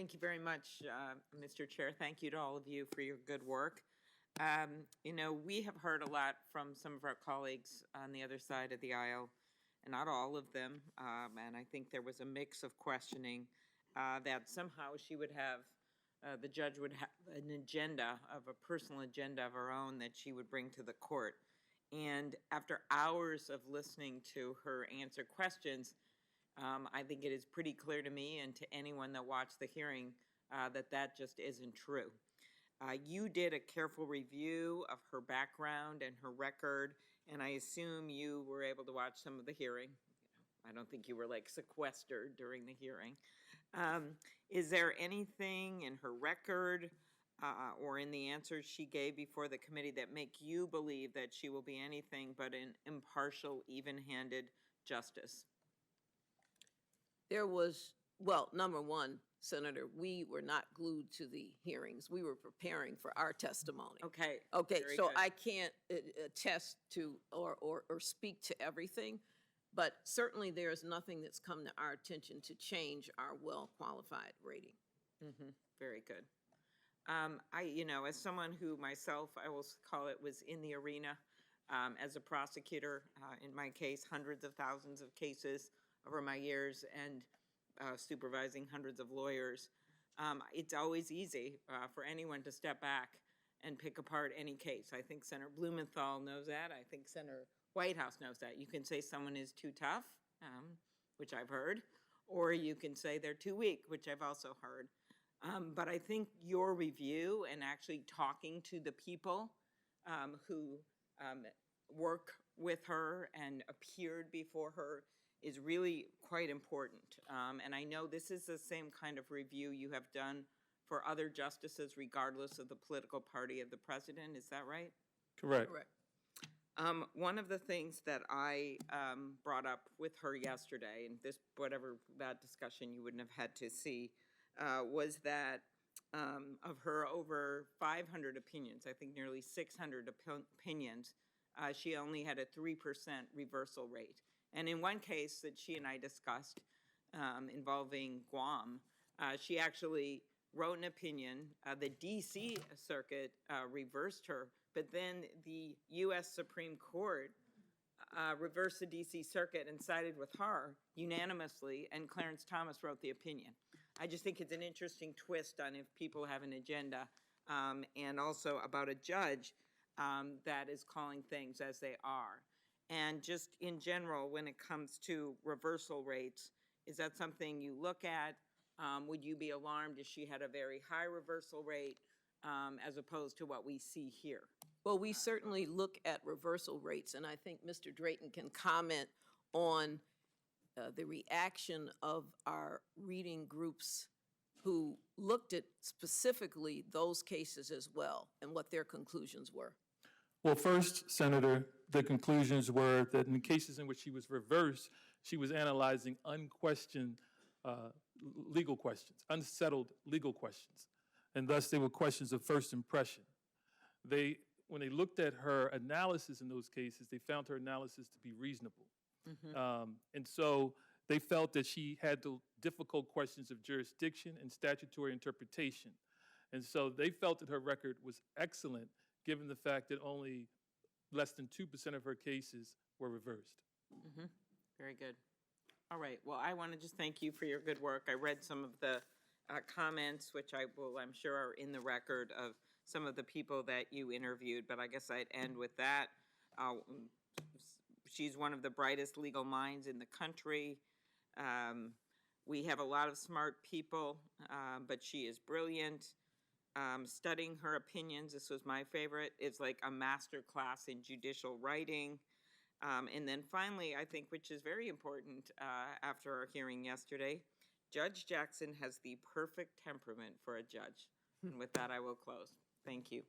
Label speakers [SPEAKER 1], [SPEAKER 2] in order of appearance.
[SPEAKER 1] Thank you very much, Mr. Chair. Thank you to all of you for your good work. We have heard a lot from some of our colleagues on the other side of the aisle, and not all of them. And I think there was a mix of questioning that somehow she would have, the judge would have an agenda of a personal agenda of her own that she would bring to the court. And after hours of listening to her answer questions, I think it is pretty clear to me and to anyone that watched the hearing that just isn't true. You did a careful review of her background and her record, and I assume you were able to watch some of the hearing. I don't think you were like sequestered during the hearing. Is there anything in her record or in the answers she gave before the committee that make you believe that she will be anything but an impartial, even-handed justice?
[SPEAKER 2] There was, well, number one, Senator, we were not glued to the hearings. We were preparing for our testimony.
[SPEAKER 1] Okay.
[SPEAKER 2] Okay,
[SPEAKER 1] very
[SPEAKER 2] so
[SPEAKER 1] good.
[SPEAKER 2] I can't attest to or speak to everything, but certainly there is nothing that's come to our attention to change our well-qualified rating.
[SPEAKER 1] Very good. As someone who myself, I will call it, was in the arena as a prosecutor, in my case, hundreds of thousands of cases over my years and supervising hundreds of lawyers, it's always easy for anyone to step back and pick apart any case. I think Senator Blumenthal knows that. I think Senator Whitehouse knows that. You can say someone is too tough, which I've heard, or you can say they're too weak, which I've also heard. But I think your review and actually talking to the people who work with her and appeared before her is really quite important. And I know this is the same kind of review you have done for other justices, regardless of the political party of the president. Is that right?
[SPEAKER 3] Correct.
[SPEAKER 2] Correct.
[SPEAKER 1] One of the things that I brought up with her yesterday, and this, whatever that discussion you wouldn't have had to see, was that of her over 500 opinions, I think nearly 600 opinions, she only had a 3% reversal rate. And in one case that she and I discussed involving Guam, she actually wrote an opinion. The D.C. Circuit reversed her, but then the U.S. Supreme Court reversed the D.C. Circuit and sided with her unanimously, and Clarence Thomas wrote the opinion. I just think it's an interesting twist on if people have an agenda, and also about a judge that is calling things as they are. And just in general, when it comes to reversal rates, is that something you look at? Would you be alarmed if she had a very high reversal rate as opposed to what we see here?
[SPEAKER 2] Well, we certainly look at reversal rates, and I think Mr. Drayton can comment on the reaction of our reading groups who looked at specifically those cases as well and what their conclusions were.
[SPEAKER 3] Well, first, Senator, the conclusions were that in the cases in which she was reversed, she was analyzing unquestioned legal questions, unsettled legal questions, and thus they were questions of first impression. When they looked at her analysis in those cases, they found her analysis to be reasonable. And so they felt that she had the difficult questions of jurisdiction and statutory interpretation. And so they felt that her record was excellent, given the fact that only less than 2% of her cases were reversed.
[SPEAKER 1] Very good. All right. Well, I want to just thank you for your good work. I read some of the comments, which I'm sure are in the record of some of the people that you interviewed, but I guess I'd end with that. She's one of the brightest legal minds in the country. We have a lot of smart people, but she is brilliant. Studying her opinions, this was my favorite, is like a master class in judicial writing. And then finally, I think, which is very important after our hearing yesterday, Judge Jackson has the perfect temperament for a judge. And with that, I will close. Thank you.